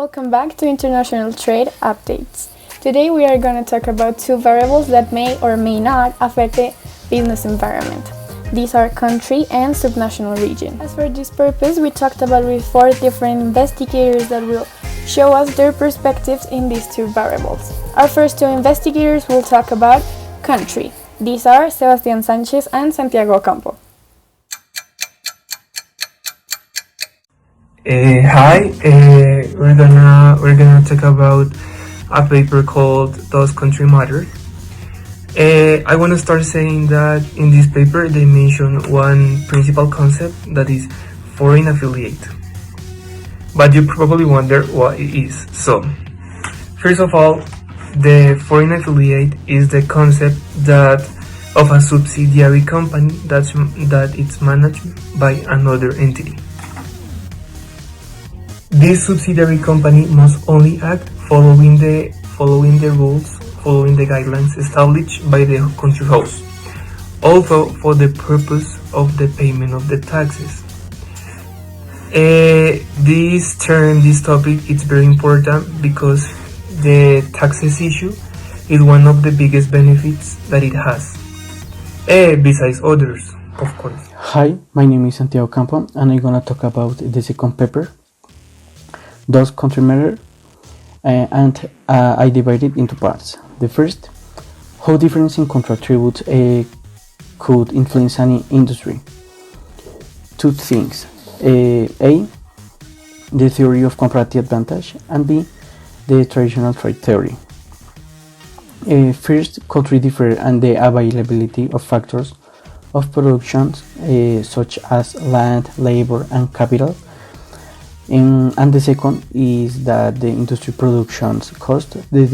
welcome back to International Trade Updates. Today we are going to talk about two variables that may or may not affect the business environment. These are country and subnational region. As for this purpose, we talked about with 4 different investigators that will show us their perspectives in these two variables. Our first 2 investigators will talk about country. These are Sebastián Sánchez and Santiago Campo. Hi, we're gonna talk about a paper called "Does Country Matter?" I want to start saying that in this paper they mention one principal concept, that is foreign affiliate. But you probably wonder what it is. So, first of all, the foreign affiliate is the concept that of a subsidiary company that it's managed by another entity. This subsidiary company must only act following the guidelines established by the country host, also for the purpose of the payment of the taxes. This topic is very important because the taxes issue is one of the biggest benefits that it has, besides others, of course. Hi, my name is Santiago Campo, and I'm gonna talk about the second paper, Does Country Matter? And I divide it into parts. The first, how difference in country attributes could influence any industry. 2 things, A, the theory of comparative advantage, and B, the traditional trade theory. First, country differ and the availability of factors of production such as land, labor, and capital. And the second is that the industry production's cost, the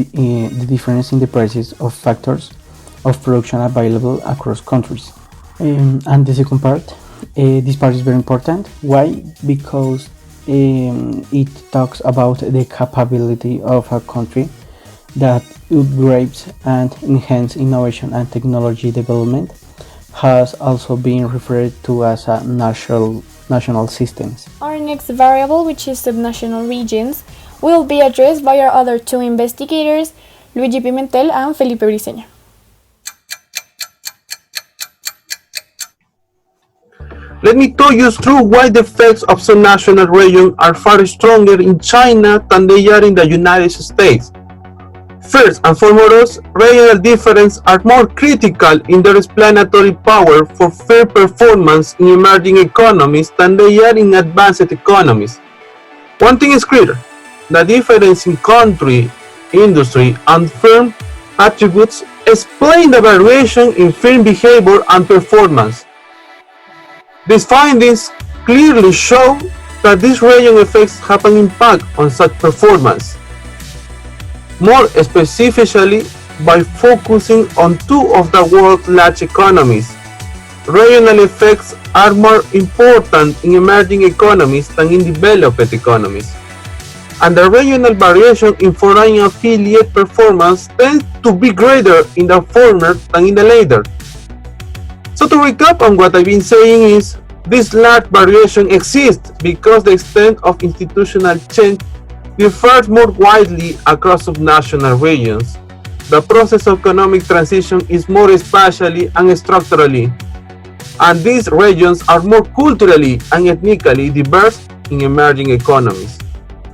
difference in the prices of factors of production available across countries. And the second part, this part is very important. Why? Because it talks about the capability of a country that upgrades and enhances innovation and technology development, has also been referred to as a national systems. Our next variable, which is subnational regions, will be addressed by our other 2 investigators, Luigi Pimentel and Felipe Briceño. Let me talk you through why the effects of subnational regions are far stronger in China than they are in the United States. First and foremost, regional differences are more critical in their explanatory power for fair performance in emerging economies than they are in advanced economies. One thing is clear: the difference in country, industry, and firm attributes explain the variation in firm behavior and performance. These findings clearly show that these regional effects have an impact on such performance. More specifically, by focusing on 2 of the world's large economies, regional effects are more important in emerging economies than in developed economies, and the regional variation in foreign affiliate performance tends to be greater in the former than in the latter. So to recap on what I've been saying is, this large variation exists because the extent of institutional change differs more widely across subnational regions. The process of economic transition is more spatially and structurally, and these regions are more culturally and ethnically diverse in emerging economies.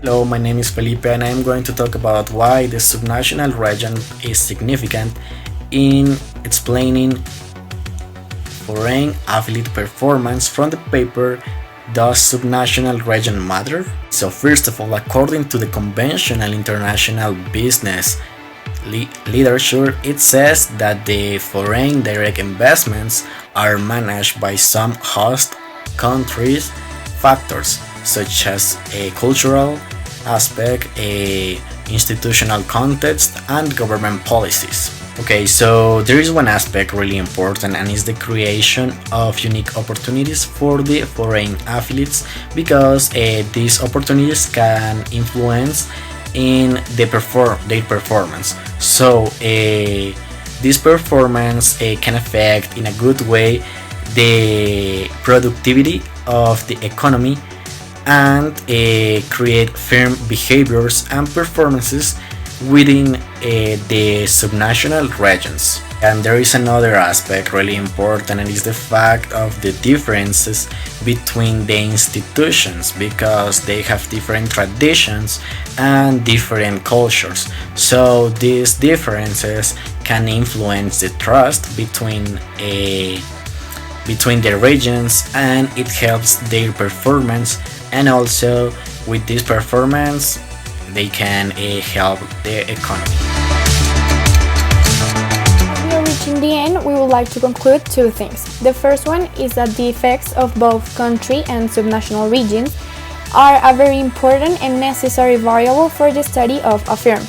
Hello, my name is Felipe, and I'm going to talk about why the subnational region is significant in explaining foreign affiliate performance from the paper Does Subnational Region Matter? So first of all, according to the conventional international business literature, it says that the foreign direct investments are managed by some host countries' factors, such as a cultural aspect, a institutional context, and government policies. Okay, so there is one aspect really important, and is the creation of unique opportunities for the foreign affiliates, because these opportunities can influence in their performance. So this performance can affect in a good way the productivity of the economy and create firm behaviors and performances within the subnational regions. And there is another aspect really important, and is the fact of the differences between the institutions, because they have different traditions and different cultures. So these differences can influence the trust between the regions, and it helps their performance, and also with this performance they can help the economy. We are reaching the end. We would like to conclude two things. The first one is that the effects of both country and subnational regions are a very important and necessary variable for the study of a firm.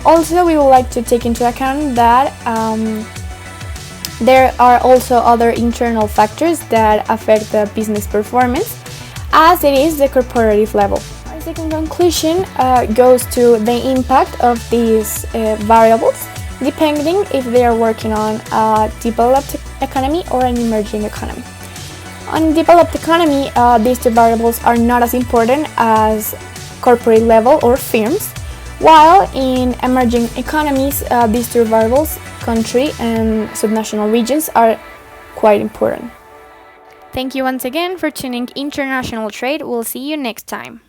Also, we would like to take into account that there are also other internal factors that affect the business performance, as it is the corporative level. Our second conclusion goes to the impact of these variables, depending if they are working on a developed economy or an emerging economy. On developed economy, these two variables are not as important as corporate level or firms, while in emerging economies, these two variables, country and subnational regions, are quite important. Thank you once again for tuning International Trade. We'll see you next time.